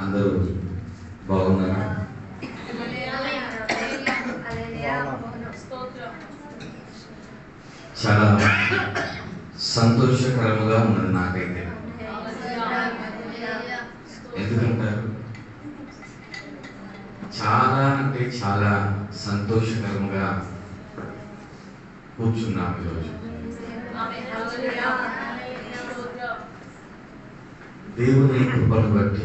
అందరూ బాగున్నారా? చాలా సంతోషకరముగా ఉన్నది నాకైతే. ఎందుకంటారు? చాలా అంటే చాలా సంతోషకరముగా కూర్చున్నాం ఈరోజు. దేవుని కృపను బట్టి,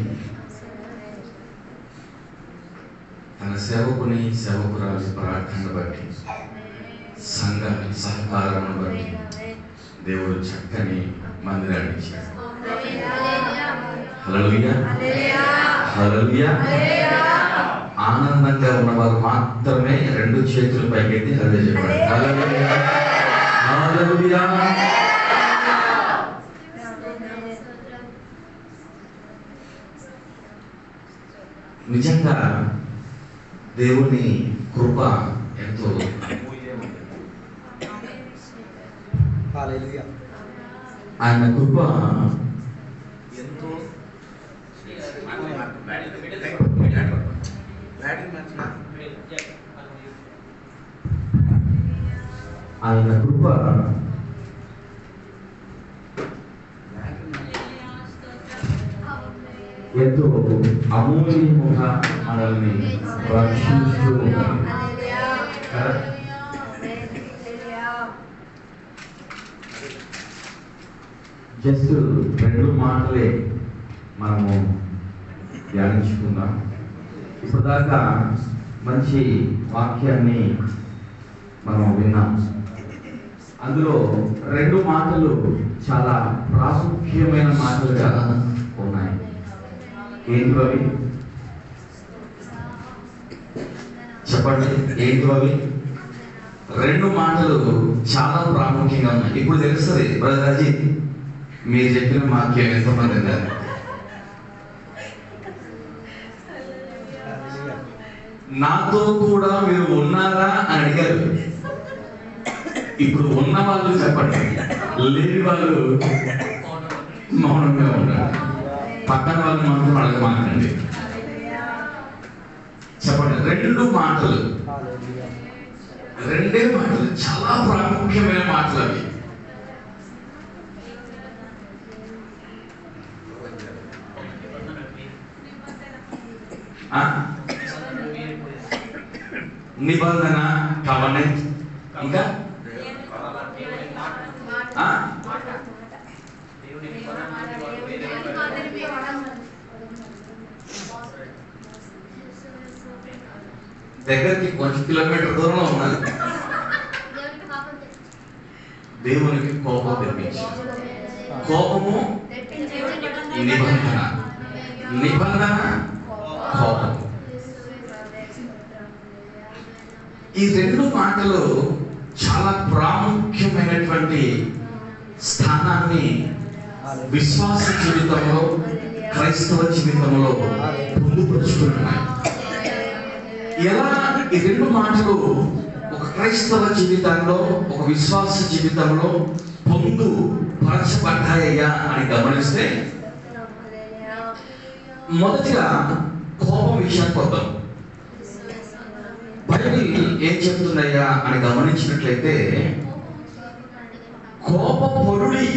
తన సేవకుని సేవకురాలి ప్రార్థన బట్టి, సంఘ సహకారమును బట్టి దేవుడు చక్కని మందిరాన్ని ఇచ్చాడు. హల్లెలూయా, హల్లెలూయా. ఆనందంగా ఉన్నవారు మాత్రమే రెండు చేతులు పైకెత్తి హల్లెలూయా చెప్పండి. హల్లెలూయా, హల్లెలూయా. నిజంగా దేవుని కృప ఎంతో ఆయన కృప ఎంతో ఆయన కృప ఎంతో అమూల్యముగా మనల్ని రక్షిస్తూ జస్ట్ రెండు మాటలే మనము ధ్యానించుకుందాం. ఇప్పుడు దాకా మంచి వాక్యాన్ని మనం విన్నాం. అందులో రెండు మాటలు చాలా ప్రాముఖ్యమైన మాటలుగా ఉన్నాయి. ఏంటి అవి? చెప్పండి, ఏంటి అవి? రెండు మాటలు చాలా ప్రాముఖ్యంగా ఉన్నాయి. ఇప్పుడు తెలుస్తుంది బ్రదర్ అజిత్, మీరు చెప్పిన వాక్యం ఎంతమంది విన్నారు? నాతో కూడా మీరు ఉన్నారా అని అడిగారు. ఇప్పుడు ఉన్న వాళ్ళు చెప్పండి, లేని వాళ్ళు మౌనంగా ఉన్నారు. పక్కన వాళ్ళు మాత్రం అడగమాకండి. చెప్పండి, రెండు మాటలు, రెండే మాటలు, చాలా ప్రాముఖ్యమైన మాటలు అవి. నిబంధన, కవనెంట్, ఇంకా దగ్గరికి కొంచెం కిలోమీటర్ దూరంలో ఉన్నది. దేవునికి కోపం తెప్పించి, కోపము నిబంధన, నిబంధన కోపం. ఈ రెండు మాటలు చాలా ప్రాముఖ్యమైనటువంటి స్థానాన్ని విశ్వాస జీవితంలో, క్రైస్తవ జీవితంలో పొందుపరుచుకుంటున్నాయి. ఎలా ఈ రెండు మాటలు ఒక క్రైస్తవ జీవితంలో, ఒక విశ్వాస జీవితంలో పొందుపరచబడ్డాయ్యా అని గమనిస్తే, మొదటిగా కోపం విషయానికి వద్దాం. బైబిల్ ఏం చెప్తుందయ్యా అని గమనించినట్లయితే, కోపపరుడి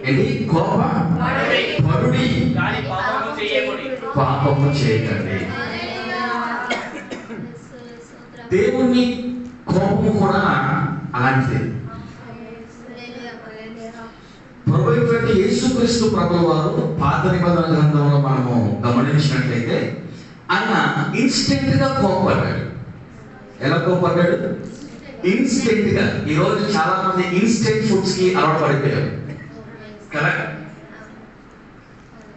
ఏంటి? కోపపరుడి పాపము చేయకండి. దేవుని కోపము కూడా అలాంటిదే. ప్రభువైనటువంటి యేసుక్రీస్తు ప్రభువు వారు పాత నిబంధన గ్రంథంలో మనము గమనించినట్లయితే, ఆయన ఇన్స్టెంట్ గా కోపపడ్డాడు. ఎలా కోపపడ్డాడు? ఇన్స్టెంట్ గా. ఈరోజు చాలా మంది ఇన్స్టెంట్ ఫుడ్స్ కి అలవాటు పడిపోయారు కదా.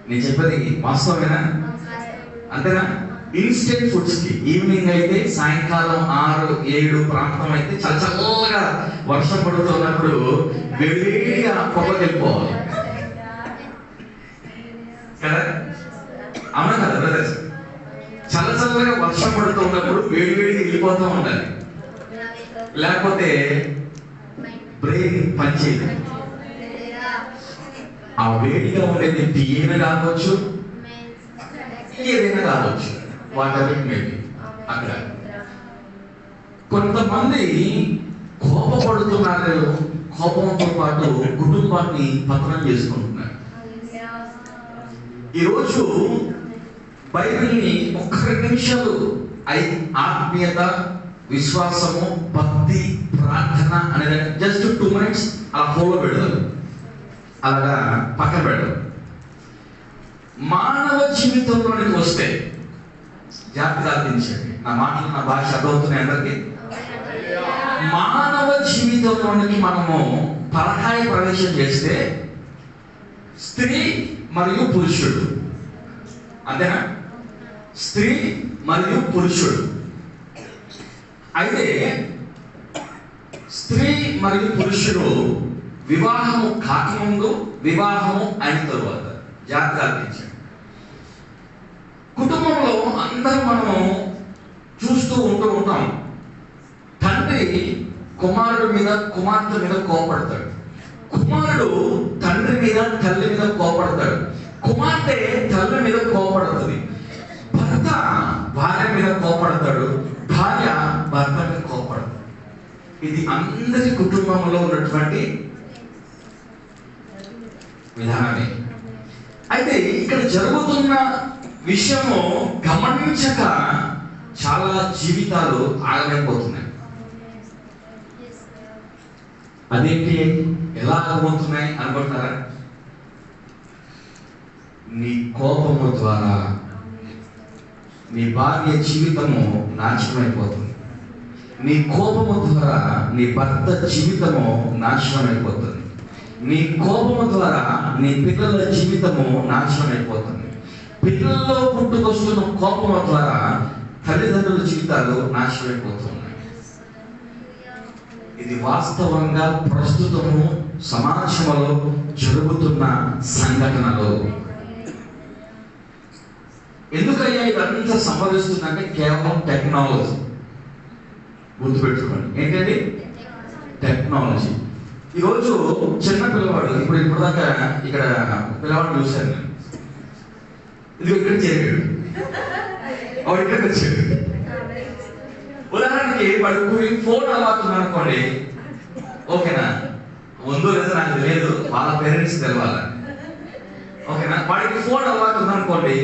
నేను చెప్పేది వాస్తవమేనా? అంతేనా? ఇన్స్టెంట్ ఫుడ్స్ కి ఈవినింగ్ అయితే, సాయంకాలం 6-7 ప్రాంతం అయితే చల్లగా వర్షం పడుతున్నప్పుడు వేడిగా పొగకి వెళ్ళిపోవాలి కదా. అవునా కదా బ్రదర్స్? చల్లగా వర్షం పడుతూ ఉన్నప్పుడు వేడిగా వెళ్ళిపోతూ ఉండాలి, లేకపోతే బ్రెయిన్ పనిచేయదు. ఆ వేడిగా ఉండేది టీయైనా కావచ్చు, ఏదైనా కావచ్చు, వాటర్ మేబీ. అక్కడ కొంతమంది కోపపడుతున్నారు, కోపంతో పాటు కుటుంబాన్ని పతనం చేసుకుంటున్నారు. ఈరోజు బైబిల్ని ఒక్క 2 నిమిషాలు ఆత్మీయత, విశ్వాసము, భక్తి, ప్రార్థన అనేది జస్ట్ 2 minutes అలా ఫోలో పెడతారు, అలాగా పక్కన పెడతారు. మానవ జీవితంలోనికి వస్తే జాగ్రత్తగా ఆలోచించండి. నా మాటలు, నా భాష అర్థమవుతున్నాయి అందరికీ? మానవ జీవితంలోనికి మనము పరకాయ ప్రవేశం చేస్తే స్త్రీ మరియు పురుషుడు, అంతేనా? స్త్రీ మరియు పురుషుడు. అయితే స్త్రీ మరియు పురుషుడు వివాహము కాకముందు, వివాహము అయిన తరువాత జాగ్రత్తగా ఆలోచించండి. కుటుంబంలో అందరూ మనము చూస్తూ ఉంటాం. తండ్రి కుమారుడు మీద, కుమార్తె మీద కోపడతాడు. కుమారుడు తండ్రి మీద, తల్లి మీద కోపడతాడు. కుమార్తె తల్లి మీద కోపడుతుంది. భర్త భార్య మీద కోపడతాడు. భార్య భర్త మీద కోపడతాడు. ఇది అందరి కుటుంబంలో ఉన్నటువంటి విధానమే. అయితే ఇక్కడ జరుగుతున్న విషయము గమనించక చాలా జీవితాలు ఆగమైపోతున్నాయి. అదేంటి, ఎలా ఆగమవుతున్నాయి అనుకుంటారా? నీ కోపము ద్వారా నీ భార్య జీవితము నాశనమైపోతుంది. నీ కోపము ద్వారా నీ భర్త జీవితము నాశనమైపోతుంది. నీ కోపము ద్వారా నీ పిల్లల జీవితము నాశనమైపోతుంది. పిల్లల్లో పుట్టుకొస్తున్న కోపము ద్వారా తల్లిదండ్రుల జీవితాలు నాశనమైపోతున్నాయి. ఇది వాస్తవంగా ప్రస్తుతము సమాజంలో జరుగుతున్న సంఘటనలు. ఎందుకయ్యా ఇదంతా సంభవిస్తుందంటే కేవలం టెక్నాలజీ. గుర్తుపెట్టుకోండి, ఏంటండి? టెక్నాలజీ. ఈరోజు చిన్న పిల్లవాడు, ఇప్పుడు దాకా ఇక్కడ పిల్లవాడు చూశాను నేను. ఇది ఇక్కడ చేరాడు, వాడు ఇక్కడికి వచ్చాడు. ఉదాహరణకి వాడికి ఫోన్ అలవాటు అనుకోండి, ఓకేనా? ఉందో లేదో నాకు తెలియదు, వాళ్ళ పేరెంట్స్ తెలవాలి, ఓకేనా? వాడికి ఫోన్ అలవాటు ఉందనుకోండి,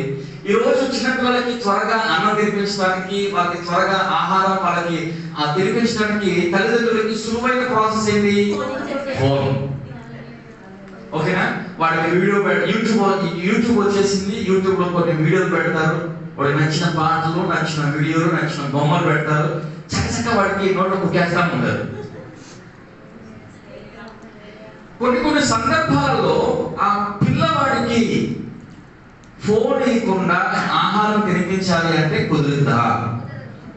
ఈ రోజు చిన్నపిల్లలకి త్వరగా అన్నం తినిపించడానికి, వాళ్ళకి త్వరగా ఆహారం వాళ్ళకి తినిపించడానికి తల్లిదండ్రులకి సులువైన ప్రాసెస్ ఏంటి? ఫోన్. ఓకేనా? వాడికి వీడియో యూట్యూబ్ వచ్చేసింది. యూట్యూబ్ లో కొన్ని వీడియోలు పెడతారు. వాడికి నచ్చిన పాటలు, నచ్చిన వీడియోలు, నచ్చిన బొమ్మలు పెడతారు. చక్కగా వాడికి నోట్లో కుక్కేస్తా ఉంటారు. కొన్ని సందర్భాల్లో ఆ పిల్లవాడికి ఫోన్ ఇవ్వకుండా ఆహారం తినిపించాలి అంటే కుదురుతా?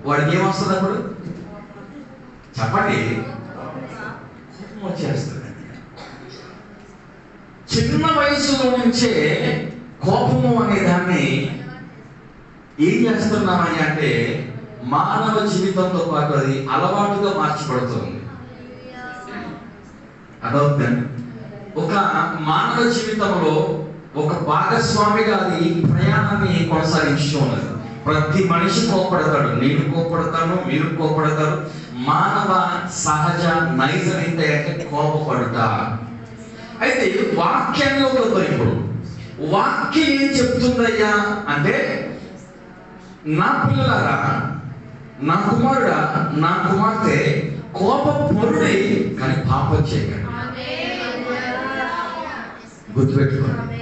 వాడికి ఏమొస్తుంది అప్పుడు? చెప్పండి. వచ్చేస్తుంది. చిన్న వయసులో నుంచే కోపము అనే దాన్ని ఏం చేస్తున్నామని అంటే మానవ జీవితంతో పాటు అది అలవాటుగా మార్చబడుతుంది. అదవుతుంది. ఒక మానవ జీవితంలో ఒక భాగస్వామిగా అది ప్రయాణాన్ని కొనసాగించు ఉన్నది. ప్రతి మనిషి కోపడతాడు. నేను కోపడతాను, మీరు కోపడతారు. మానవ సహజ నైజం ఏంటంటే కోపపడుట. అయితే వాక్యంలో ఇప్పుడు వాక్యం ఏం చెప్తుందయ్యా అంటే, నా పిల్లలారా, నా కుమారుడా, నా కుమార్తె కోపపరుడే కానీ పాపం చేయకండి. గుర్తుపెట్టుకోండి,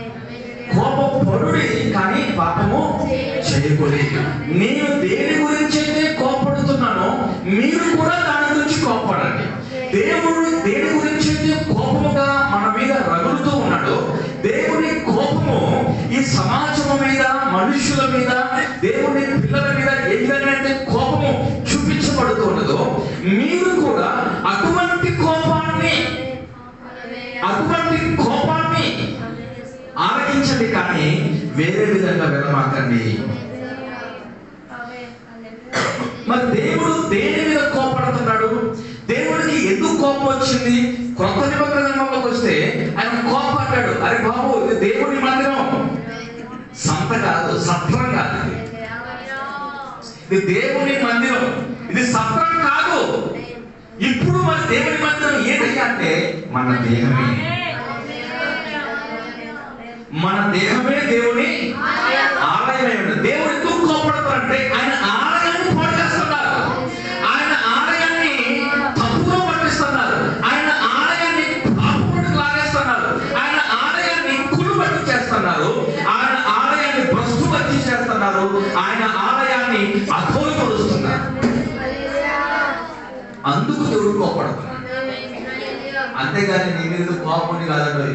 కోపపరుడే కానీ పాపము చేయకూడదు. నేను దేని గురించి అయితే కోపడుతున్నానో మీరు కూడా దాని గురించి కోపడండి. దేవుడు దేని గురించి అయితే కోపముగా మన మీద రగులుతూ ఉన్నాడో, దేవుని కోపము ఈ సమాజం మీద, మనుషుల మీద, దేవుని పిల్లల మీద ఏ విధంగా అయితే కోపము చూపించబడుతున్నదో, మీరు కూడా అటువంటి కోపాన్ని ఆలకించండి, కానీ వేరే విధంగా వెళ్ళమాకండి. మరి దేవుడు దేని మీద కోపడుతున్నాడు? దేవుడికి ఎందుకు కోపం వచ్చింది? క్రొత్త నిబంధనలోకి వస్తే ఆయన కోపడ్డాడు. అరే బాబు, ఇది దేవుని మందిరం, సంత కాదు, సత్రం కాదు, ఇది దేవుని మందిరం, ఇది సత్రం కాదు. ఇప్పుడు మన దేవుని మందిరం ఏంటయ్యా అంటే మన దేహమే. మన దేహమే దేవుని ఆలయమే. దేవుడు ఎందుకు కోపడతారంటే ఆయన ఆలయాన్ని పాడు చేస్తున్నారు, ఆయన ఆలయాన్ని తప్పుగా పట్టిస్తున్నారు, ఆయన ఆలయాన్ని పాపములకు లాగేస్తున్నారు, ఆయన ఆలయాన్ని కులుబట్టి చేస్తున్నారు, ఆయన ఆలయాన్ని భ్రష్టుపట్టి చేస్తున్నారు, ఆయన ఆలయాన్ని అధోపరుస్తున్నారు. అందుకు దేవుడు కోపడుతున్నాడు. అంతేగాని నీ మీద కోపం కాదండి.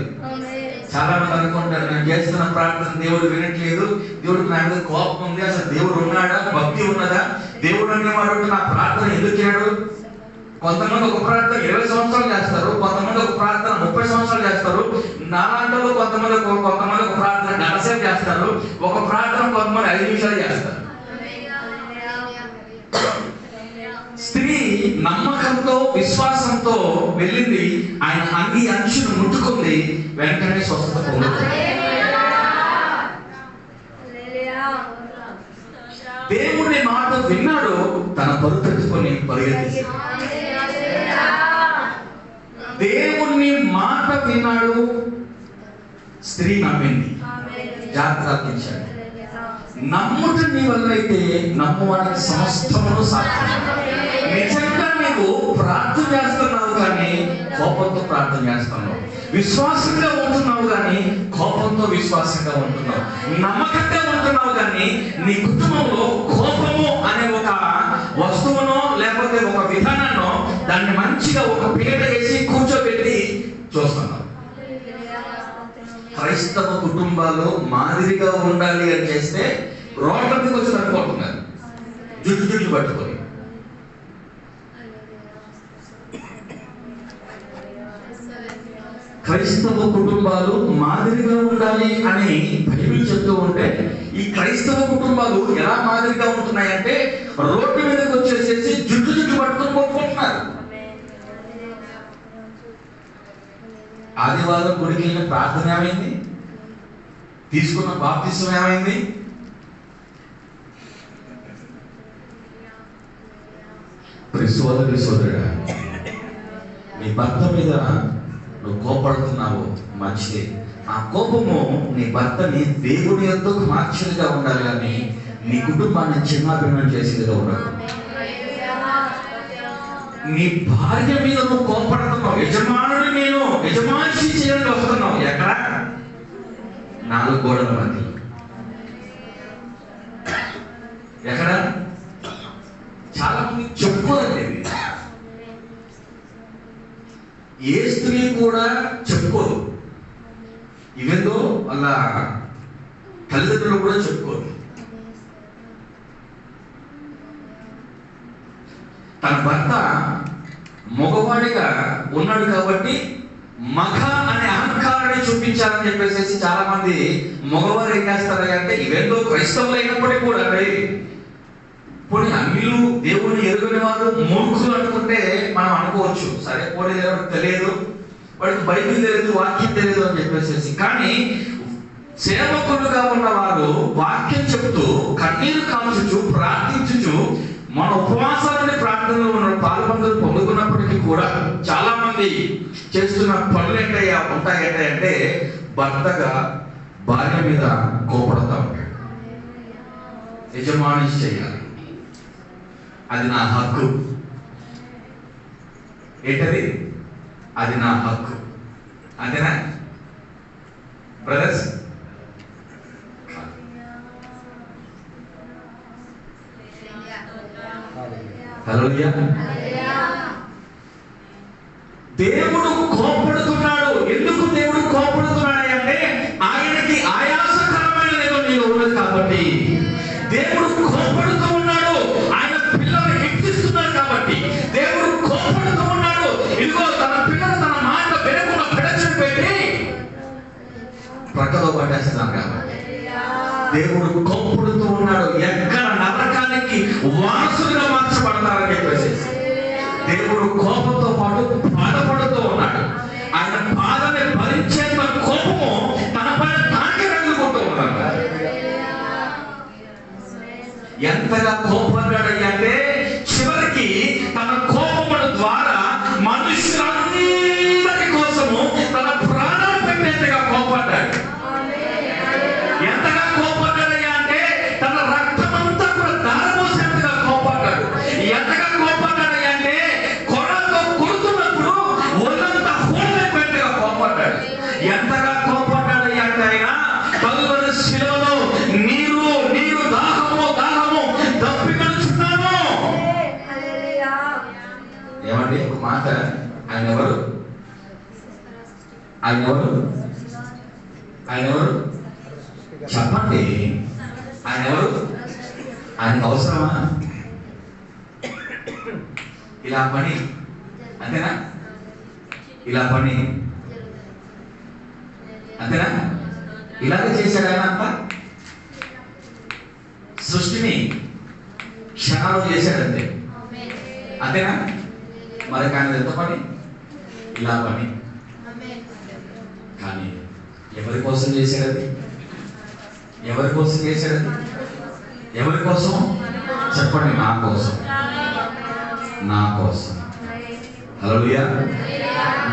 చాలా మంది అనుకుంటారు, నేను చేస్తున్న ప్రార్థన దేవుడు వినట్లేదు, దేవుడికి నా మీద కోపం ఉంది, అసలు దేవుడు ఉన్నాడా, భక్తి ఉన్నదా, దేవుడు అనేవాడు నా ప్రార్థన ఎందుకు చేయడు? కొంతమంది ఒక ప్రార్థన 20 సంవత్సరాలు చేస్తారు, కొంతమంది ఒక ప్రార్థన 30 సంవత్సరాలు చేస్తారు, నాలాంటి కొంతమంది ఒక ప్రార్థన గంటసేపు చేస్తారు, ఒక ప్రార్థన కొంతమంది 5 నిమిషాలు చేస్తారు. స్త్రీ నమ్మకంతో విశ్వాసంతో వెళ్ళింది, ఆయన అంగి అంచును ముట్టుకుంది, వెంటనే స్వస్థత పొందుతుంది. దేవుని మాట విన్నాడు, తన పరుగు పెట్టుకొని పరిగెత్తి. దేవుని మాట విన్నాడు, స్త్రీ నమ్మింది, జాగ్రత్తించాడు. నమ్ముట నీ వల్ల అయితే నమ్మువానికి సమస్తమును సాధ్యం. నిజంగా నీవు ప్రార్థన చేస్తున్నావు కానీ కోపంతో ప్రార్థన చేస్తున్నావు, విశ్వాసంగా ఉంటున్నావు కానీ కోపంతో విశ్వాసంగా ఉంటున్నావు, నమ్మకంగా ఉంటున్నావు కానీ నీ కుటుంబంలో కోపము అనే ఒక వస్తువునో లేకపోతే ఒక విధానాన్నో దాన్ని మంచిగా ఒక పీట వేసి కూర్చోబెట్టి చూస్తున్నావు. క్రైస్తవ కుటుంబాలు మాదిరిగా ఉండాలి అని చేస్తే రోడ్ల మీదకి వచ్చి అనుకుంటున్నారు, జుట్టు పట్టుకొని. క్రైస్తవ కుటుంబాలు మాదిరిగా ఉండాలి అని బైబిల్ చెప్తూ ఉంటే, ఈ క్రైస్తవ కుటుంబాలు ఎలా మాదిరిగా ఉంటున్నాయంటే రోడ్డు మీదకి వచ్చేసేసి జుట్టు పట్టుకొని కొట్టుకుంటున్నారు. ఆదివారం గుడికి వెళ్ళిన ప్రార్థన ఏమైంది? తీసుకున్న బాప్తిసం ఏమైంది? సోదరుడా, నీ భర్త మీద నువ్వు కోపడుతున్నావు, మంచిదే. ఆ కోపము నీ భర్తని దేవుని యొద్దకు మార్చేదిగా ఉండాలి కానీ నీ కుటుంబాన్ని చిన్నాభిన్నం చేసేదిగా ఉండాలి. నీ భార్య మీద నువ్వు కోపడుతున్నావు, యజమానుడు నేను యజమాని చేయడానికి వస్తున్నావు, ఎక్కడ? 4 గోడల మధ్య. ఎక్కడ? చాలా మంది చెప్పుకోదండి. ఏ స్త్రీ కూడా చెప్పుకోదు, ఇవేందో వాళ్ళ తల్లిదండ్రులు కూడా చెప్పుకోదు. తన భర్త మగవాడిగా ఉన్నాడు కాబట్టి మగ అనే అహంకారాన్ని చూపించాలని చెప్పేసి చాలా మంది మగవారు ఏం చేస్తారు అంటే, ఇవేందో క్రైస్తవులు అయినప్పటికీ కూడా పోనీ అన్యులు దేవుని ఎరుగని వారు మూర్ఖులు అనుకుంటే మనం అనుకోవచ్చు, సరే పోనీ తెలియదు, వాడికి బైబిల్ తెలియదు, వాక్యం తెలియదు అని చెప్పేసి. కానీ సేవకులుగా ఉన్నవారు వాక్యం చెప్తూ కన్నీరు కాల్చుచు ప్రార్థించుచు మన ఉపవాసాలని ప్రార్థనలో ఉన్న పాల్పందులు పొందుకున్నప్పటికీ కూడా చాలా మంది చేస్తున్న పనులు ఉంటాయంటే భర్తగా భార్య మీద కోపడతా ఉంటాడు. యజమాని చేయాలి, అది నా హక్కు. ఏంటది? అది నా హక్కు. అంతేనా బ్రదర్స్? హల్లెలూయా. దేవుడు కోపడుతున్నాడు. ఎందుకు దేవుడు కోపడుతున్నాడు అంటే ఆయనకి ఆయాసకరమైన ఏదో నీలో ఉన్నది కాబట్టి దేవుడు కోపడుతూ ఉన్నాడు. ఆయన పిల్లలు హింసిస్తున్నారు కాబట్టి దేవుడు కోపడుతూ ఉన్నాడు. ఇదిగో తన పిల్లలు తన మాట వినకుండా పెడచెవి పెట్టి ప్రక్కలో పట్టేస్తున్నారు కాబట్టి దేవుడు కోపడుతూ ఉన్నాడు. ఎక్కడ నరకానికి వారసులుగా మార్చబడతారని చెప్పేసి దేవుడు కోపంతో పాటు బాధపడుతూ ఉన్నాడు. ఆయన బాధని భరించేంత కోపము తన పైన తానే రగులుకుంటూ ఉన్నాడు. ఎంతగా కోపడ్డాడయ్యా అంటే చివరికి తన కోపముల ద్వారా మనుషులందరి కోసము తన ప్రాణాలు పెట్టేంతగా కోపడ్డాడు. ఎంతగా కోపడ్డాడయ్యా అంటే తన రక్తమంతా కూడా దారపోసేంతగా కోపడ్డాడు. ఎంతగా కోపడ్డాడయ్యా అంటే కొరతో కొడుతున్నప్పుడు ఒళ్ళంతా హోళ్ళైపోయేంతగా కోపడ్డాడు. ఎంతగా కోపడ్డాడయ్యా అంటే ఆయన కలువరి శిలువలో నీరు నీరు దాహము దాహము దప్పికొనుచున్నాను. ఏమండి ఒక మాట, ఆయన ఎవరు? ఆయన ఎవరు? ఆయన ఎవరు చెప్పండి? ఆయన ఎవరు? ఆయనకు అవసరమా ఇలా పని? అంతేనా? ఇలా పని అంతేనా? ఇలాగే చేశాడు ఆయన. అంతా సృష్టిని క్షణాలు చేశాడంతే, అంతేనా? మరి కానీ ఎంత పని? ఇలా పని. కానీ ఎవరి కోసం చేశాడది? ఎవరి కోసం చేశాడది? ఎవరి కోసం చెప్పండి? నా కోసం, నా కోసం. హల్లెలూయా.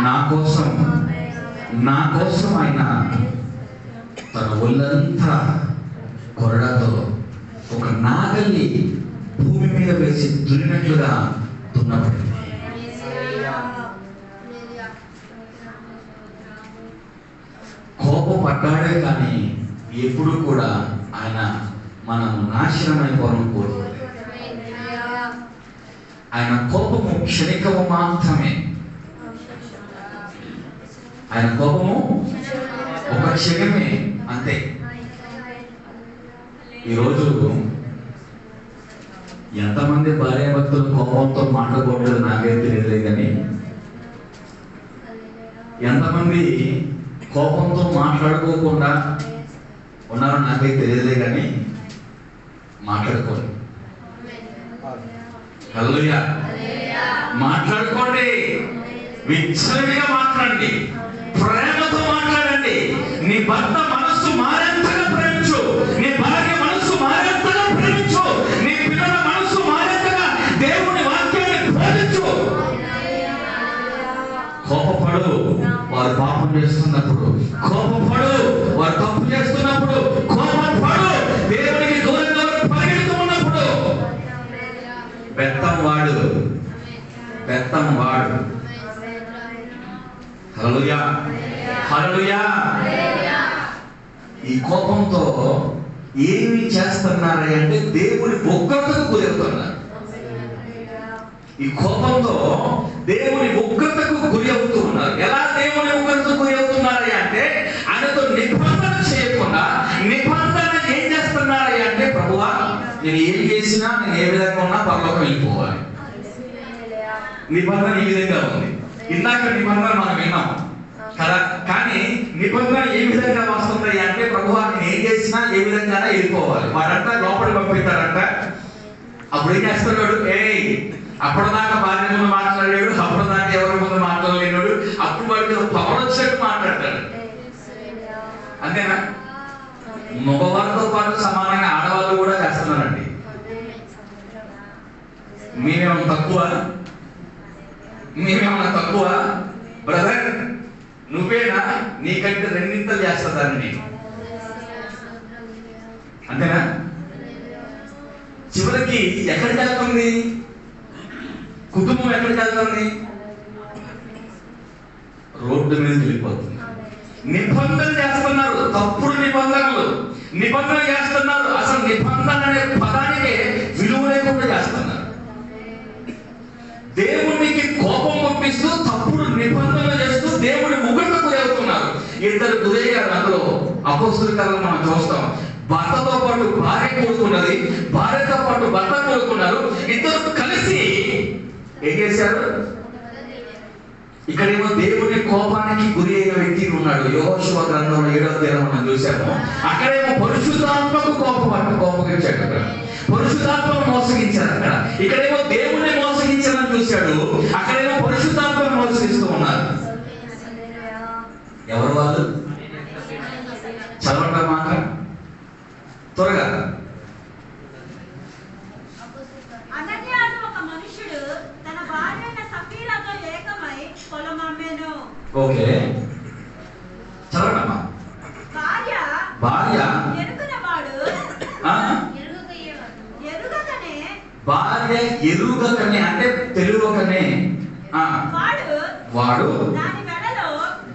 నా కోసం, నా కోసం ఆయన తన ఒళ్ళంతా కొరడాతో ఒక నాగల్ని భూమి మీద వేసి దున్నినట్లుగా దున్నబడింది. కోపపడ్డాడే కానీ ఎప్పుడు కూడా ఆయన మనము నాశనమైపోవడం కోరుకోలేదు. ఆయన కోపము క్షణికము మాత్రమే. ఆయన కోపము ఒక క్షణమే, అంతే. ఈరోజు ఎంతమంది భార్యాభర్తలు కోపంతో మాట్లాడకూడదు నాకేం తెలియదు, కానీ ఎంతమంది కోపంతో మాట్లాడుకోకుండా ఉన్నారో నాకే తెలియదులే, కానీ మాట్లాడుకోండి. హల్లెలూయా. మాట్లాడుకోండి, విచ్చలవిడిగా మాట్లాడండి, ప్రేమతో మాట్లాడండి. నీ భర్త మనస్సు మారేంతగా ప్రేమించు, నీ భార్య మనస్సు మారేంతగా ప్రేమించు, నీ పిల్లల మనస్సు మారేంతగా దేవుని వాక్యాన్ని బోధించు. కోపపడు వారు పాపం చేస్తున్నప్పుడు, కోపపడు వారు తప్పు చేస్తున్నప్పుడు, కోపపడు దేవునికి దూరంగా పరిగెడుతూ ఉన్నప్పుడు. బెత్తం వాడు, బెత్తం వాడు. హల్లెలూయా, హల్లెలూయా. ఈ కోపంతో ఏమి చేస్తున్నారు అంటే దేవుని ఉగ్రతకు గురవుతున్నారు. ఈ కోపంతో దేవుని ఉగ్రతకు గురి అవుతూ ఉన్నారు. ఎలా దేవుని ఉగ్రతకు గురి అవుతున్నారు అంటే ఆయనతో నిబంధన చేయకుండా, నిబంధన ఏం చేస్తున్నారు అంటే ప్రభువా నేను ఏం చేసినా, నేను ఏ విధంగా ఉన్నా పరలోకం వెళ్ళిపోవాలి. నిబంధన ఈ విధంగా ఉంది. ఇందాక నిబంధన మనం విన్నాం కదా, కానీ నిబంధన ఏ విధంగా వస్తుంది అంటే ప్రభువా నేను ఏం చేసినా ఏ విధంగా వెళ్ళిపోవాలి. వాడంతా లోపలి పంపిస్తాడంట. అప్పుడు ఏం చేస్తున్నాడు? అప్పటిదాకా భార్య ముందు మాట్లాడాడు, అప్పటిదాకా ఎవరి ముందు మాట్లాడలేనాడు, అప్పుడు వాడికి పవర్ వచ్చినట్టు మాట్లాడతాడు. అంతేనా? మగవారితో పాటు సమానంగా ఆడవాళ్ళు కూడా చేస్తున్నారండి. మేమేమన్నా తక్కువ? మేమేమన్నా తక్కువ? బ్రదర్ నువ్వేనా? నీకంటే రెండింతలు చేస్తుందని నేను. అంతేనా? చివరికి ఎక్కడికి వెళ్తుంది కుటుంబం? ఎక్కడికి వెళ్తుంది? రోడ్డు మీద వెళ్ళిపోతుంది. నిబంధన చేస్తున్నారు, తప్పుడు నిబంధనలు, నిబంధన చేస్తున్నారు. అసలు నిబంధన అనే పదానికి విలువ లేకుండా చేస్తున్నారు. దేవునికి కోపం పంపిస్తూ తప్పుడు నిబంధనలు చేస్తూ దేవుని ఉగ్రతకు గురవుతున్నారు. ఇద్దరు గురయ్యారు. అందులో అపోస్తలుల కాలంలో మనం చూస్తాం. భర్తతో పాటు భార్య కూడుకున్నది, భార్యతో పాటు భర్త కూడుకున్నారు. ఇద్దరు కలిసి ఏం చేశారు? ఇక్కడేమో దేవుని కోపానికి గురి అయిన వ్యక్తి ఉన్నాడు. యెహోషువ గ్రంథంలో 7వ అధ్యాయం మనం చూసాము. అక్కడేమో పరిశుద్ధాత్మకు కోపగించాడు. అక్కడ పరిశుద్ధాత్మను మోసగించారు. అక్కడ ఇక్కడేమో దేవుణ్ణి మోసగించాలని చూశాడు. వచ్చాడు, అక్కడేమో పరిశుద్ధాత్మను మోసగిస్తూ ఉన్నారు. ఎవరు వాళ్ళు? చదవండి మాట త్వరగా. ఓకే, చదవండమ్మా. భార్య భార్య ఎరుగకనే అంటే తెలుగులోకనే వాడు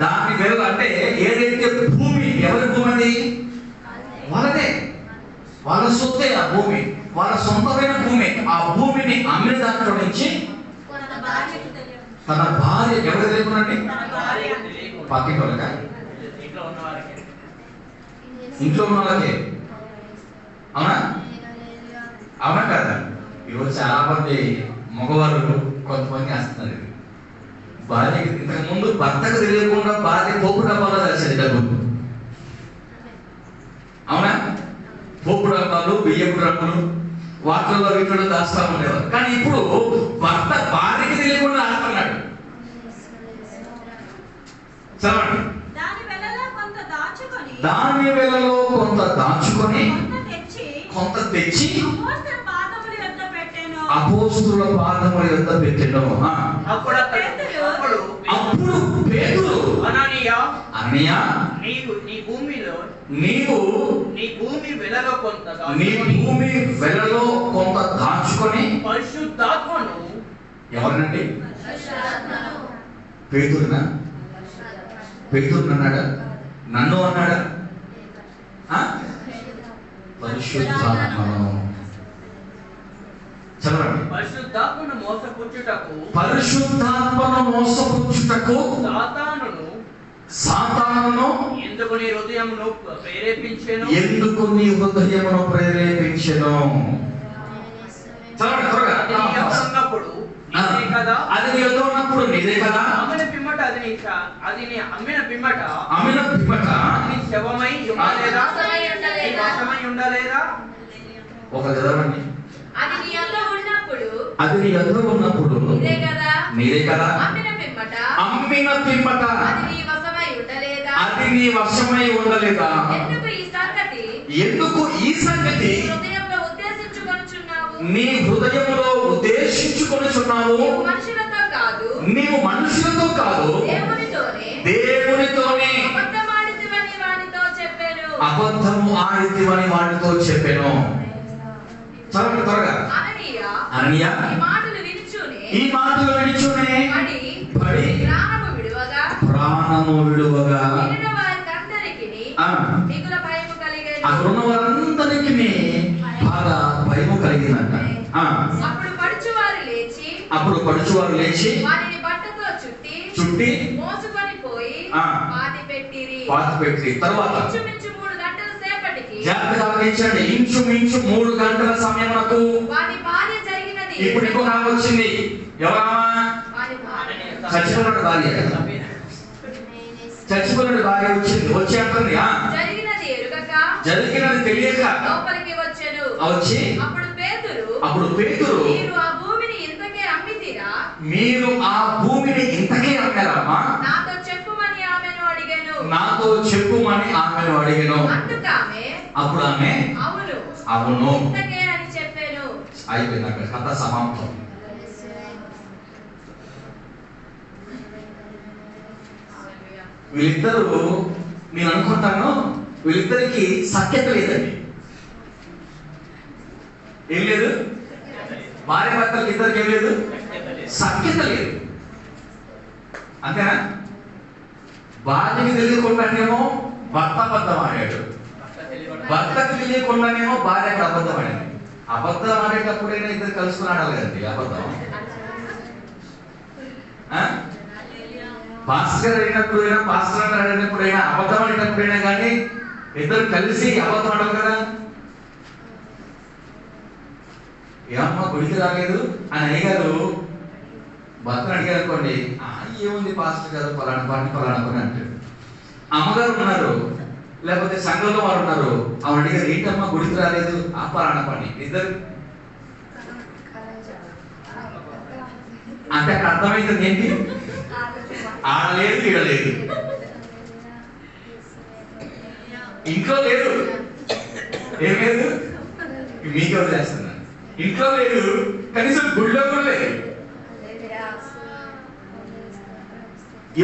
దాని వెలుగు అంటే ఏదైతే భూమి, ఎవరి భూమి అది? వాళ్ళదే, వాళ్ళ సొత్తే ఆ భూమి, వాళ్ళ సొంతమైన భూమి. ఆ భూమిని అమ్మిన దాంట్లో నుంచి తన భార్య ఎవరు తెలియకునండి? పక్కింటి వాళ్ళకా? ఇంట్లో ఉన్న వాళ్ళకే. అవునా? అవునా కదా? ఈరోజు చాలా మంది మగవాళ్ళు కొంతమంది వేస్తున్నారు. భార్య ఇంతకు ముందు భర్తకు తెలియకుండా భార్య పోపు డబ్బాలో తెలిసేది డబ్బు. అవునా? పోపు డబ్బాలు, బియ్యపు డ్రమ్ములు వాటిల్లో వీటిలో దాస్తా ఉండేవారు. కానీ ఇప్పుడు భర్త భార్యకి తెలియకుండా దాస్తున్నాడు. చదవండి. దాని వేళలో కొంత దాచుకొని కొంత తెచ్చి అపోస్తుల పాదముల యొద్ద పెట్టెను. అప్పుడు పేతురు అననీయ నీవు నీ భూమి వెలలో కొంత దాచుకొని పరిశుద్ధాత్మను. ఎవరినండి? పేతురునా? పేతురు అన్నాడా? నన్ను అన్నాడా? పరిశుద్ధాత్మను. చదవండి. పరిశుద్ధాత్మను మోసపుచ్చుటకు సాతానును ఎందుకు నీ హృదయమును ప్రేరేపించెను. చదవండి త్వరగా. అది నీ యొద్ద ఉన్నప్పుడు నీదే కదా. అమ్మిన పిమ్మట నీ శవమై ఉండలేదా? ఒక చదవండి. అది నీ యొద్ద ఉన్నప్పుడు నీదే కదా. అమ్మిన పిమ్మట అది నీ వశమై ఉండలేదా? ఎందుకు ఈ సంగతి నీ హృదయంలో ఉద్దేశించుకొనుచున్నావు? నీవు మనుషులతో కాదు, దేవునితోనే అబద్ధము ఆడితివని వాడితో చెప్పెను. చదవండి త్వరగా. అననీయ ఈ మాటలు వినిచునే పడి ప్రాణము విడువగా అక్కడ ఉన్న వారందరికీ బాగా భయము కలిగిందంట. అప్పుడు పడుచువారు లేచి చుట్టి పాతి పెట్టి తర్వాత జాగ్రత్తగా గమనించండి. ఇంచుమించు 3 గంటల సమయమునకు ఇప్పుడు ఇంకో నామ వచ్చింది. ఎవరమ్మా? చచ్చిపోయిన భార్య. చచ్చిపోయిన భార్య వచ్చింది. వచ్చి అంటుంది జరిగినది తెలియక వచ్చి అప్పుడు పేతురు మీరు ఆ భూమిని ఇంతకే అమ్మారమ్మా? నాతో చెప్పుమని ఆమెను అడిగాను. అప్పుడు ఆమె అవును అయిపోయింది. అక్కడ కథ సమాప్తం. వీళ్ళిద్దరూ నేను అనుకుంటాను వీళ్ళిద్దరికి సఖ్యత లేదండి. ఏం లేదు? భార్య భర్తలకు ఇద్దరికి ఏం లేదు? సఖ్యత లేదు. అంతేనా? భార్యకి తెలియకుండానేమో భర్త అబద్ధం ఆడాడు, భర్తకు తెలియకుండానేమో భార్యకు అబద్ధం ఆడింది. అబద్ధం ఆడేటప్పుడైనా ఇద్దరు కలుసుకుని ఆడాలి కదండి అబద్ధం. పాస్టర్ అయినప్పుడైనా పాస్టర్ ఆడినప్పుడైనా అబద్ధం ఆడేటప్పుడైనా కానీ ఇద్దరు కలిసి అబద్ధం ఆడాలి కదా. ఏమమ్మా గుడికి రాలేదు అని అయ్యగారు భర్తను అడిగారు అనుకోండి, ఏముంది పాస్టర్ గారు పలానా పని అంటాడు. అమ్మగారు ఉన్నారు లేకపోతే సంఘంలో వారు ఉన్నారు, ఆమె అడిగారు ఏంటమ్మా గుడికి రాలేదు, ఆ పలానా పని. ఇద్దరు అంటే అక్కడ అర్థమైంది ఏంటి? ఆడలేదు, ఈడలేదు, ఇంట్లో లేదు. ఏం లేదు? మీకు వదిలేస్తున్నాను. ఇంట్లో లేదు, కనీసం గుళ్ళో కూడా లేదు.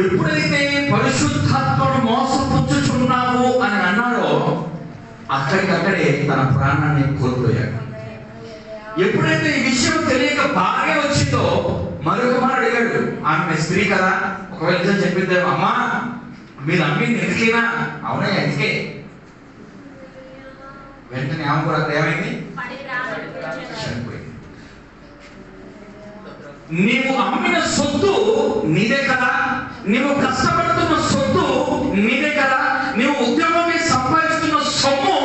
ఎప్పుడైతే పరిశుద్ధాత్మను మోసపుచ్చుచున్నావు అని అన్నాడో అక్కడికక్కడే తన ప్రాణాన్ని కోల్పోయాడు. ఎప్పుడైతే ఈ విషయం తెలియక భార్య వచ్చిందో మరొక మాట అడిగాడు. ఆమె స్త్రీ కదా, ఒకవేళ నిజం చెప్పిందేమో, అమ్మా మీరు అమ్మింది ఎందుకైనా? అవునా, ఎందుకే. వెంటనే ఆమె కూడా అక్కడ ఏమైంది? చనిపోయింది. నీవు అమ్మిన సొత్తు నీదే కదా, నీవు కష్టపడుతున్న సొత్తు నీదే కదా, నీవు ఉద్యోగం సంపాదిస్తున్న సొమ్ము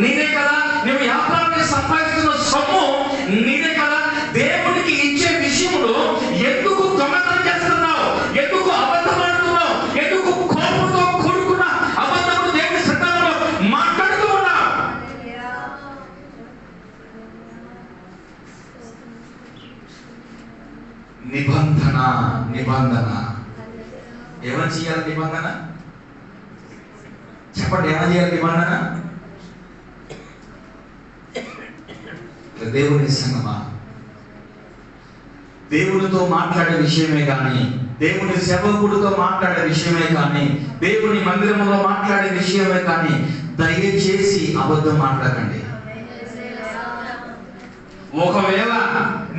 నీదే కదా, నీవు వ్యాపారాన్ని సంపాదిస్తున్న సొమ్ము నీదే కదా. దేవుడికి ఇచ్చే విషయంలో ఎందుకు దొంగతనం చేస్తున్నావు? ఎందుకు అబద్ధం ఆడుతున్నావు? ఎందుకు కోపంతో కూడుకున్న అబద్ధము దేవుడి సత్యంలో మాట్లాడుతూ ఉన్నావు? నిబంధన నిబంధన ఏమని చేయాలి? నిబంధన చెప్పండి, ఏమని చేయాలి నిబంధన? దేవుని సంగమా, దేవునితో మాట్లాడే విషయమే కానీ, దేవుని సేవకుడితో మాట్లాడే విషయమే కానీ, దేవుని మందిరంలో మాట్లాడే విషయమే కానీ దయచేసి అబద్ధం మాట్లాడండి. ఒకవేళ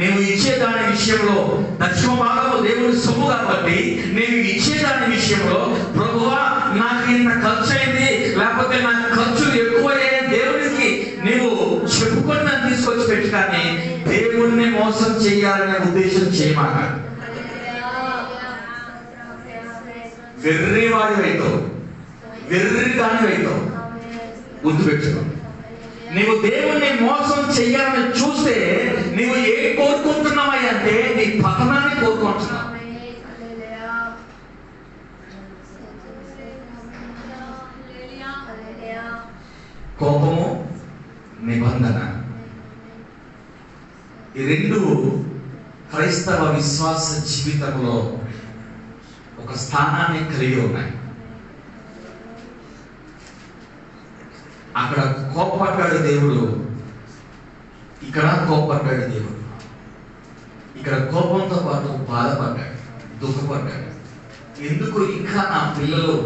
నేను ఇచ్చేదాని విషయంలో దక్షిణ భాగంలో దేవుని సొమ్ము కాబట్టి నేను ఇచ్చేదాని విషయంలో ప్రభువా నాకు ఇంత ఖర్చు అయింది, లేకపోతే నాకు ఖర్చులు ఎక్కువయ్యాయి దేవుడికి నీవు చెప్పుకొని నన్ను తీసుకొచ్చి పెట్టి, కానీ దేవుడిని మోసం చేయాలనే ఉద్దేశం చేయమాట. వెర్రివాడి వైతో వెర్రి దాని వైతో గుర్తు పెట్టుకో. నీవు దేవుణ్ణి మోసం చెయ్యాలని చూస్తే నీవు ఏం కోరుకుంటున్నావా అంటే నీ పతనాన్ని కోరుకుంటున్నావు. కోపము, నిబంధన, ఈ రెండు క్రైస్తవ విశ్వాస జీవితంలో ఒక స్థానాన్ని కలిగి ఉన్నాయి. అక్కడ కోపపడ్డాడు దేవుడు, ఇక్కడ కోపపడ్డాడు దేవుడు. ఇక్కడ కోపంతో పాటు బాధపడ్డాడు, దుఃఖపడ్డాడు. ఎందుకు ఇంకా నా పిల్లలు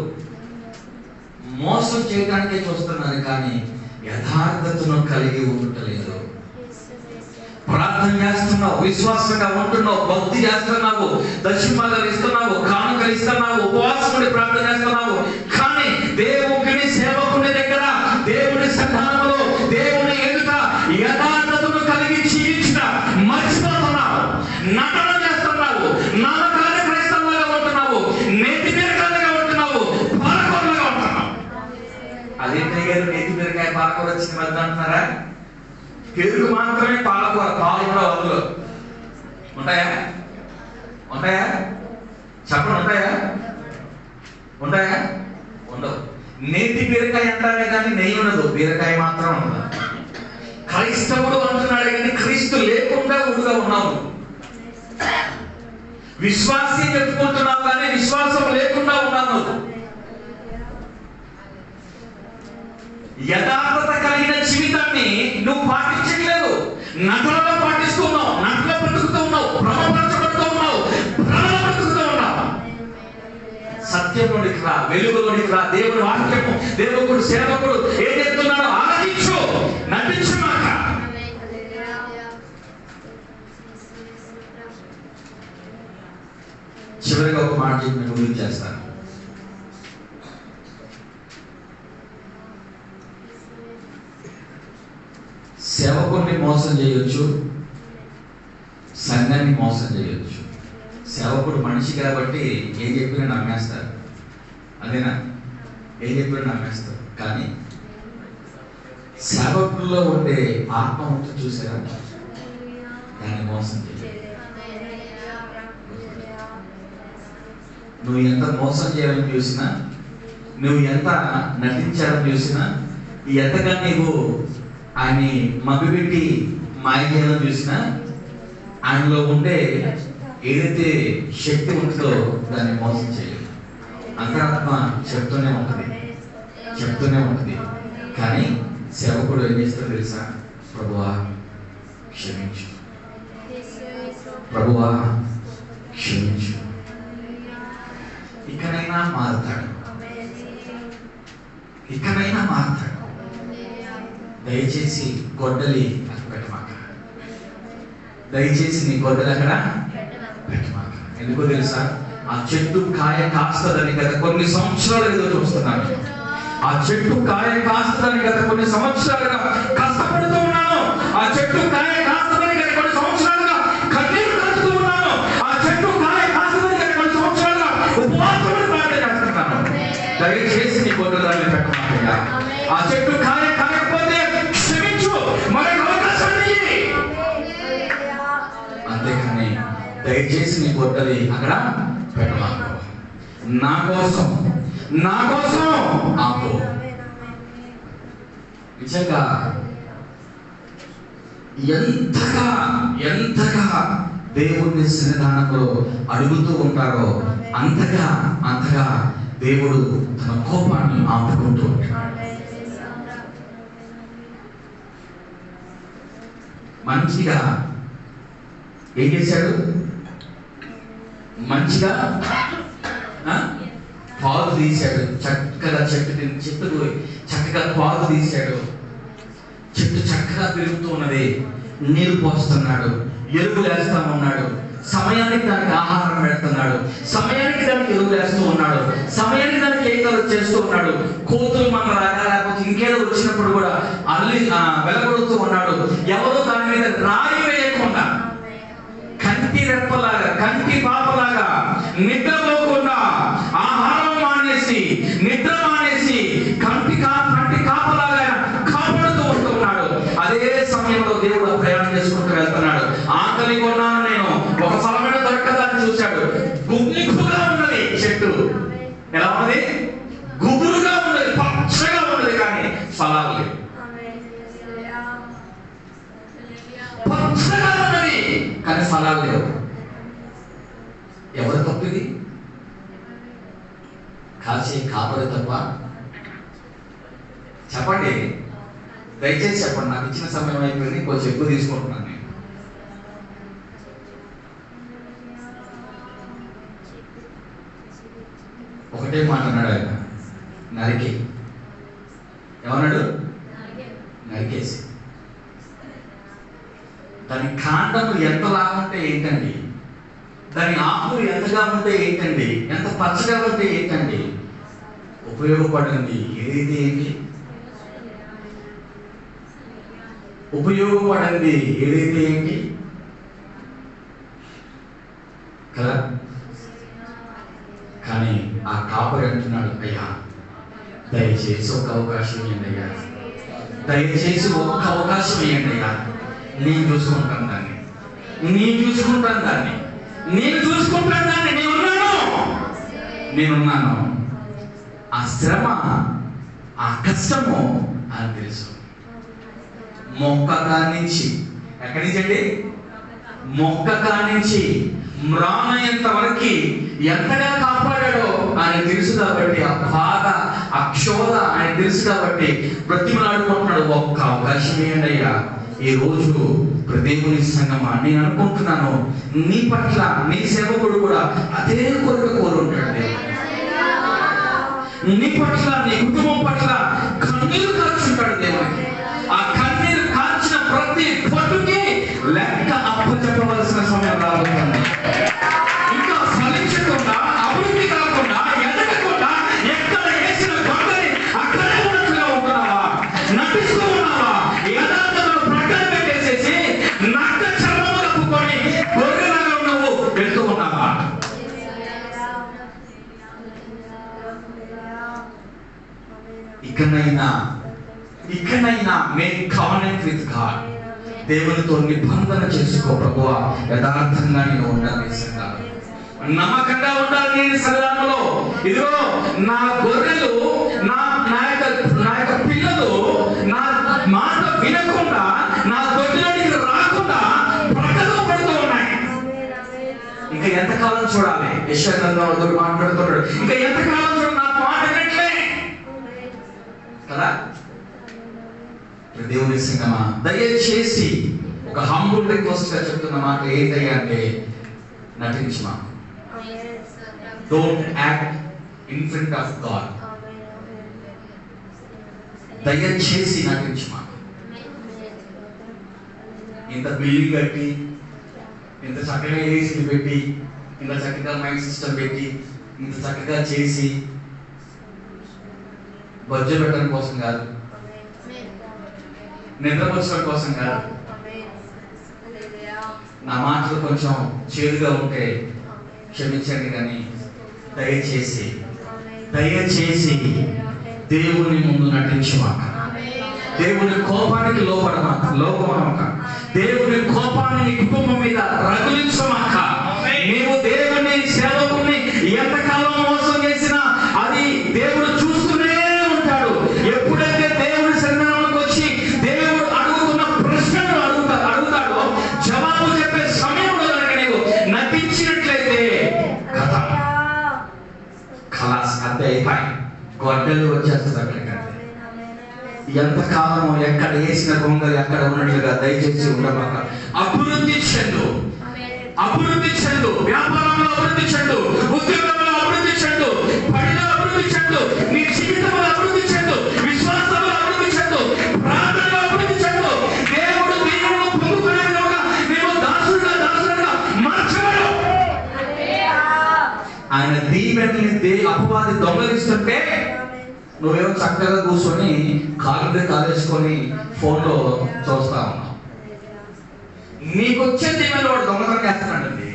మోసం చేయడానికే చూస్తున్నారు కానీ యథార్థతను కలిగి ఉండలేదు. ప్రార్థన చేస్తున్నావు, విశ్వాసంగా ఉంటున్నావు, భక్తి చేస్తున్నావు, దశమాలు ఇస్తున్నావు, కానుకలు ఇస్తున్నావు, ఉపవాసముడి ప్రార్థన చేస్తున్నావు, కానీ దేవుని సేవకుని దగ్గర, దేవుని సన్నిధానంలో, దేవుని ఎదుట యథార్థతను కలిగి జీవించిన మర్చిపోతున్నావు, నటన చేస్తున్నావు, నామకార్య క్రైస్తవులుగా ఉంటున్నావు, నేతి బీరకాయలుగా ఉంటున్నావు, పాలకూరలుగా ఉంటున్నావు. అదేంటి గారు నేతి బీరకాయ పాలకూర వచ్చింది మధ్య అంటున్నారా? పెరుగు మాత్రమే పాలకూర, పాలు కూడా వదలు. ఉంటాయా? ఉంటాయా? చెప్పండి, ఉంటాయా? ఉంటాయా? ఉండవు. నేతి బీరకాయ అంటారే కానీ నెయ్యి ఉండదు, బీరకాయ మాత్రం ఉండదు. క్రైస్తవుడు అంటున్నాడు కానీ క్రీస్తు లేకుండా ఊరుగా ఉన్నావు. విశ్వాసీ చెప్పుకుంటున్నావు కానీ విశ్వాసం లేకుండా ఉన్నావు. యథార్థత కలిగిన జీవితాన్ని నువ్వు పాటించట్లేదు, నటనలో పాటిస్తున్నావు, నటనలో బ్రతుకుతూ ఉన్నావు, భ్రమపరచబడుతూ ఉన్నావు, భ్రమలో బ్రతుకుతూ ఉన్నావు. సత్యంలోనికి రా, వెలుగులోనికి రా. దేవుని వాక్యము, దేవుడు సేవకుడు ఏం చెప్తున్నాడో ఆలోచించు, నటించు మాట. చివరిగా ఒక మాట చెప్పి నేను గురించి చేస్తాను. సేవకుడిని మోసం చేయొచ్చు, సంఘాన్ని మోసం చేయొచ్చు. సేవకుడు మనిషి కాబట్టి ఏం చెప్పినా నమ్మేస్తారు, అదేనా? ఏం చెప్పినా నమ్మేస్తారు. కానీ సేవకుల్లో ఉండే ఆత్మ ఉంటుంది చూసారా, దాన్ని మోసం చేయాలి. నువ్వు ఎంత మోసం చేయాలని చూసినా, నువ్వు ఎంత నటించాలని చూసినా, ఎంతగా నీవు ఆయన్ని మభ్యపెట్టి మాయ చేయాలని చూసినా, ఆయనలో ఉండే ఏదైతే శక్తి ఉంటుందో దాన్ని మోసం చేయలేదు. అంతరాత్మ చెప్తూనే ఉంటుంది. కానీ సేవకుడు ఏం చేస్తాడో తెలుసా? ప్రభువా క్షమించు, ప్రభువా క్షమించు. ఇకనైనా మారుతాడు. దయచేసి గొడ్డలి అక్కడ పెట్టమాక. దయచేసి నీ గొడ్డలి అక్కడ పెట్టమాక. ఎందుకో తెలుసా? ఆ చెట్టు కాయ కాస్తదని గత కొన్ని సంవత్సరాలు ఏదో చూస్తున్నాను. ఆ చెట్టు కాయ కాస్తదని గత కొన్ని సంవత్సరాలుగా కష్టపడుతూ ఉన్నాను. ఆ చెట్టు కాయ కాస్తదని గత కొన్ని సంవత్సరాలుగా కన్నీరు కలుపుతూ ఉన్నాను. ఆ చెట్టు కాయ కాస్తదని గత కొన్ని సంవత్సరాలుగా ఉపవాసములు ప్రార్థన చేస్తున్నాను. దయచేసి నీ గొడ్డలి పెట్టమాకయ్యా. ఆ చెట్టు కాయ కాయకపోతే క్షమించు, మరొక అవకాశాన్ని ఇయ్యి. అంతేకాని దయచేసి నీ గొడ్డలి అక్కడ పెట్టమాక. నా కోసం ఆపు. నిజంగా ఎంతగా దేవుని సన్నిధానంలో అడుగుతూ ఉంటారో అంతగా దేవుడు తన కోపాన్ని ఆపుకుంటూ ఉంటాడు. మంచిగా ఏం చేశాడు? మంచిగా పాలు తీశాడు. చక్కగా చెట్టుకు చక్కగా పాలు తీశాడు. చెట్టు చక్కగా పెరుగుతూ ఉన్నది. నీరు పోస్తున్నాడు, ఎరువులు వేస్తా ఉన్నాడు. సమయానికి దానికి ఆహారం పెడుతున్నాడు. సమయానికి దానికి ఎరువులు వేస్తూ ఉన్నాడు. సమయానికి దానికి ఏకలు చేస్తూ ఉన్నాడు. కోతులు మన రాగా లేకపోతే ఇంకేదో వచ్చినప్పుడు కూడా వెలగొడుతూ ఉన్నాడు. ఎవరో దాని మీద రాయి వేయకుండా కంటి రెప్పలాగా, కంటి పాపలాగా నిద్రపోకుండా ఆహారం మానేసి, నిద్ర మానేసి కంటి కాపలాగా కాపాడుతూ ఉంటున్నాడు. అదే సమయంలో దేవుడు ప్రయాణం చేసుకుంటూ వెళ్తున్నాడు. ఆకలి కొన్నాను నేను, ఒక ఫలమైన దొరకదాన్ని చూశాడు. గుబురుగా ఉన్నది చెట్టు. ఎలా ఉన్నది? గుబురుగా ఉన్నది, పచ్చగా ఉన్నది, కానీ ఫలాలు లేవు. పచ్చగా ఉన్నది కానీ ఫలాలు లేవు. ఎవరు తప్పిది? కాసే కాపరి తప్ప? చెప్పండి, దయచేసి చెప్పండి. నాకు ఇచ్చిన సమయం అయిపోయింది, కొంచెం ఎక్కువ తీసుకుంటున్నాను నేను. ఒకటే మాట అన్నాడు ఆయన, నరికి. ఏమన్నాడు? నరికేసి. దాని కాండము ఎంతలా ఉంటే ఏంటండి? దాని ఆకులు ఎంతగా ఉంటే ఏంటండి? ఎంత పచ్చగా ఉంటే ఏంటండి? ఉపయోగపడింది ఏదైతే ఏంటి? ఉపయోగపడింది ఏదైతే ఏంటి కదా. కానీ ఆ కాపరి అంటున్నాడు, అయ్యా దయచేసి ఒక అవకాశం ఇవ్వండి అయ్యా, దయచేసి ఒక్క అవకాశం ఇవ్వండి అయ్యా. నేను చూసుకుంటాను దాన్ని, నేనున్నాను. ఆ శ్రమ, ఆ కష్టము అని తెలుసు. మొక్క కానించి, ఎక్కడి నుంచి అండి? మొక్క కానించి మ్రానయ్యేంత వరకు ఎంతగా కాపాడాడో ఆయన తెలుసు కాబట్టి, ఆ బాధ, ఆ క్షోధ ఆయన తెలుసు కాబట్టి బ్రతిమలాడుకుంటున్నాడు. ఒక్క అవకాశం ఏంటి అయ్యా. ఈ రోజు దేవుని సంగమా, నేను అనుకుంటున్నాను నీ పట్ల నీ సేవకుడు కూడా అదే కోరుంటాడు. నీ పట్ల, నీ కుటుంబం పట్ల కన్నీరు కాల్చుంటాడు దేవునికి. ఆ కన్నీరు కాల్చిన ప్రతి పొట్టుకి లెక్క అప్పచెప్పవలసిన సమయం రాబోతుంది. ఇంకా ఫలించకుండా, అభివృద్ధి కాకుండా, ఎదగకుండా ఎక్కడ వేసిన గొంగని అక్కడే ఉన్నట్టుగా ఉంటున్నావా? నటిస్తూ ఉన్నావా? యథార్థతను ప్రక్కన పెట్టేసేసి నక్క చర్మము కప్పుకొని గొర్రెలాగా నువ్వు వెళ్తూ ఉన్నావా? ఇకనైనా మేక్ కవెనెంట్ విత్ గాడ్. దేవునితో నిబంధన చేసుకో. ప్రభువా యథార్థంగా నేను ఉండాలి, నమ్మకంగా ఉండాలి నేను సంఘంలో. ఇదిగో నా గొర్రెలు, నా యొక్క పిల్లలు నా మాట వినకుండా, నా గొర్రెలకి రాకుండా ప్రకటన పడుతూ ఉన్నాయి. ఇక చూడాలి. యెషయా గ్రంథంలో మాట్లాడుతున్నాడు, ఇంకా ఎంతకాలం చూడాలి, నాకు మాట వినట్లే కదా. దేవుని సంగమా, దయచేసి ఒక హంబుల్ రిక్వెస్ట్ గా చెప్తున్న మాట ఏంటయ్యా అంటే, నటించమా. Don't act in front of God. దయచేసి నటించమా. ఇంత బిల్డింగ్ కట్టి, ఇంత చక్కగా ఏసీలు పెట్టి, ఇంత చక్కగా మైండ్ సిస్టమ్ పెట్టి, ఇంత చక్కగా చేసి బడ్జెట్ పెట్టడం కోసం కాదు, నిద్రపరచడం కోసం కాదు. నా మాటలు కొంచెం చేదుగా ఉంటే క్షమించండి, కానీ దయచేసి దేవుని ముందు నటించమాక. దేవుని కోపానికి లోపడమాక. దేవుని కోపాన్ని నీ కుటుంబం మీద రగిలించమాక. నీవు దేవుని సేవకుని ఎంతకాలం మోసం చేసినా అది దేవుడు చూస్తూనే ఉంటాడు. ఎప్పుడైతే దేవుడి సన్నిధానంలోకి వచ్చి దేవుడు అడుగుతున్న ప్రశ్నలు అడుగుతాడో జవాబు చెప్పే సమయంలో నీవు నటించినట్లయితే ఖలాస్, అంతే అయిపోయి గొడ్డలు వచ్చేస్తుంది అక్కడికి. ఎంతకాలం ఎక్కడ వేసిన గొంగలు ఎక్కడ ఉన్నట్లుగా దయచేసి ఉండమాక. అభివృద్ధి చెందు, వ్యాపారంలో అభివృద్ధి చెందు, ఉద్యోగంలో అభివృద్ధి చెందు, పనిలో అభివృద్ధి చెందు, నీ జీవితంలో అభివృద్ధి చెందు, విశ్వాసంలో అభివృద్ధి చెందు, ప్రార్థనలో అభివృద్ధి చెందు. దేవుడు దీనులను పొందుకునే విధంగా నీవు దాసుడుగా మార్చబడు. ఆయన దీవెనల్ని అపవాది దొంగలిస్తుంటే నువ్వేమో చక్కగా కూర్చొని కాలు కాలేసుకొని ఫోన్లో చూస్తా ఉన్నావు. నీకు వచ్చే దీవెనలు వాడు దొంగతనం చేస్తున్నాడండి.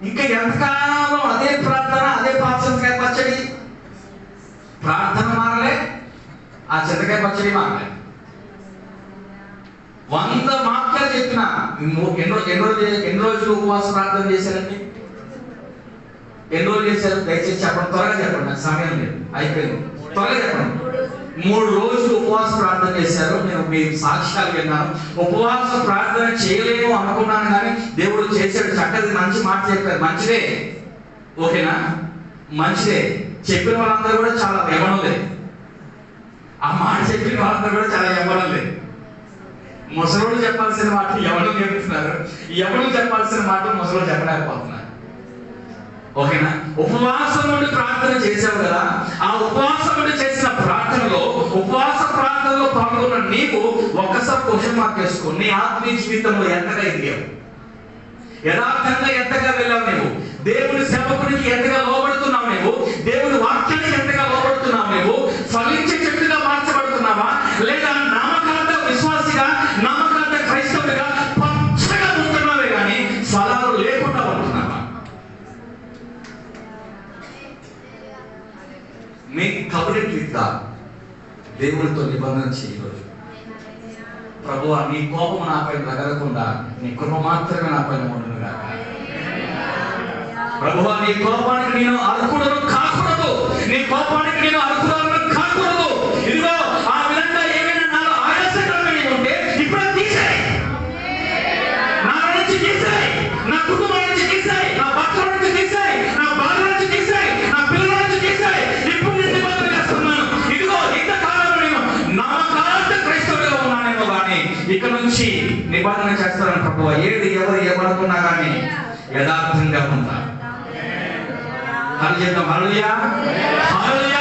ఇంకా ఎంతకాలం అదే ప్రార్థన, అదే పాచనకాయ పచ్చడి. ప్రార్థన మారలే, ఆ చింతకాయ పచ్చడి మారలే. 100 వాక్యాలు చెప్పిన ఎన్ని రోజులు ఉపవాస ప్రార్థన చేశారండి? ఎన్ని రోజులు చేశారు? దయచేసి చెప్పండి, త్వరగా చెప్పండి, నాకు సమయం లేదు, అయిపోయింది, త్వరగా చెప్పండి. 3 రోజులు ఉపవాస ప్రార్థన చేశారు. నేను మీ సాక్ష్యాలు విన్నాను. ఉపవాస ప్రార్థన చేయలేము అనుకున్నాను, కానీ దేవుడు చేశాడు. చక్కగా మంచి మాట చెప్పారు, మంచిదే, ఓకేనా, మంచిదే. చెప్పిన వాళ్ళందరూ కూడా చాలా యవ్వనులే. ఆ మాట చెప్పిన వాళ్ళందరూ కూడా చాలా యవ్వనులే. ముసలోళ్ళు చెప్పాల్సిన మాట యవ్వనులు చెప్తున్నారు, యవ్వనులు చెప్పాల్సిన మాట ముసలోళ్ళు చెప్పలేకపోతున్నారు, ఓకేనా. ఉపవాసం నుండి ప్రార్థన చేసావు కదా, ఆ ఉపవాసం నుండి చేసిన ప్రార్థనలో, ఉపవాస ప్రార్థనలో పాల్గొన్న నీకు ఒక్కసారి క్వశ్చన్ మార్క్ చేసుకో. నీ ఆత్మీయ జీవితంలో ఎంతగా ఎదిగావు? యథార్థంగా ఎంతగా వెళ్ళావు? నీవు దేవుని సేవకునికి ఎంతగా లోబడుతున్నావు? నీవు దేవుని వాక్యానికి ఎంతగా లోబడుతున్నావు? నీవు ఫలించే చెట్టుగా మార్చబడుతున్నావా, లేదా నామకార్థ విశ్వాసిగా, నామకార్థ క్రైస్తవుడిగా పచ్చగా ఉంటున్నావే కానీ ఫలాలు లేకుండా ఉంటున్నావా? Make covenant with God. దేవుడితో నిబంధన చేయవచ్చు. ప్రభువా, నీ కోపం నాపై రగలకుండా నీ కృప మాత్రమే నాపైన ఉండును గాక. ప్రభువా, నీ కోపానికి నేను అర్హుడను కాకూడదు, నీ కోపానికి నేను అర్హురాలను కాకూడదు. ఇదిగో ఆ విధంగా ఏమైనా నాలో ఆయాసకరమైన ఉంటే ఇప్పుడు తీసేయ్, నా నుంచి తీసేయ్, నా కుటుంబం నుంచి తీసేయ్, నా భర్త నుంచి తీసేయ్, నా భార్య నుంచి తీసేయ్, నా పిల్లల నుంచి తీసేయ్. ఇప్పుడు నేను నిబంధన చేస్తున్నాను. ఇదిగో ఇంతకాలం నేను నామకార్థ క్రైస్తవుడిగా ఉన్నానేమో కానీ ఇక నుంచి నిబంధన చేస్తాను ప్రభువా. ఏది ఎవరు ఏమనుకున్నా కానీ యథార్థంగా ఉంటా. హల్లెలూయా, హల్లెలూయా,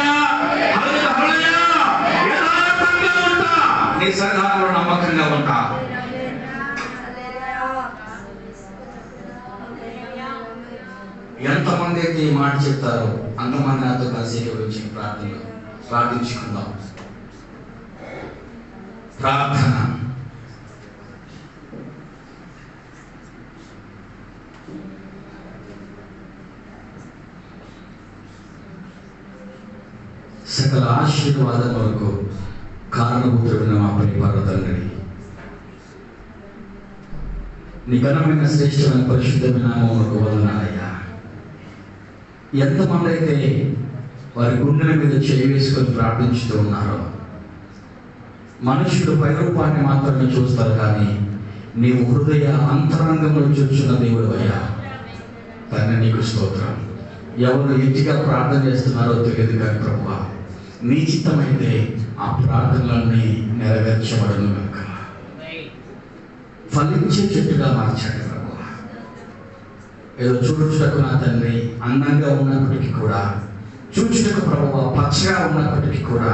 హల్లెలూయా, హల్లెలూయా. యథార్థంగా ఉంటా, నీ సన్నిధానంలో నమ్మకంగా ఉంటా. ఎంతమంది అయితే ఈ మాట చెప్తారో అంతమంది నాతో కలిసి గురించి ప్రార్థించుకుందాం. ప్రార్థన. సకల ఆశీర్వాదములకు కారణభూతుడైన మా పరిపాలన తండ్రి, నీ ఘనమైన శ్రేష్టమైన పరిశుద్ధమైన నామమునకు వందనాలయ్యా. ఎంతమంది అయితే వారి గుండెల మీద చేయి వేసుకొని ప్రార్థించుతూ ఉన్నారో, మనుషులు పైరూపాన్ని మాత్రమే చూస్తారు కానీ నీవు హృదయ అంతరంగంలో చూస్తున్న దేవుడు అయ్యా. తండ్రి నీకు స్తోత్రం. ఎవరు ఎట్టిగా ప్రార్థన చేస్తున్నారో తెలియదు కానీ ప్రభువా, నీ చిత్తమైతే ఆ ప్రార్థనలన్నీ నెరవేర్చబడను కనుక ఫలించే చెట్టుగా మార్చండి ప్రభువా. ఏదో చూచుటకు నా తండ్రి అందంగా ఉన్నప్పటికీ కూడా, చూచుటకు ప్రభువా పచ్చగా ఉన్నప్పటికీ కూడా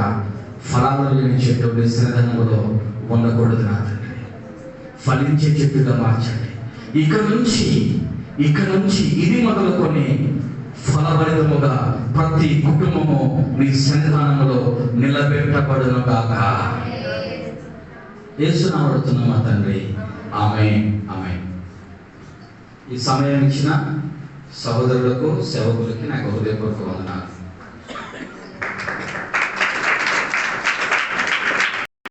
ఫలాలు లేని చెట్టు నీ సన్నిధానంలో ఉండకూడదు నా తండ్రి. ఫలించే చెట్టుగా మార్చండి. ఇక్కడ నుంచి ఇది మొదలుకొని ఫలభరితముగా ప్రతి కుటుంబము నీ సన్నిధానంలో నిలబెట్టబడును గాక. యేసునామమున అడుగుతున్నాం మా తండ్రి, ఆమేన్, ఆమేన్. ఈ సమయం ఇచ్చిన సహోదరులకు సేవకులకి నాకు హృదయపూర్వక వందనాలు.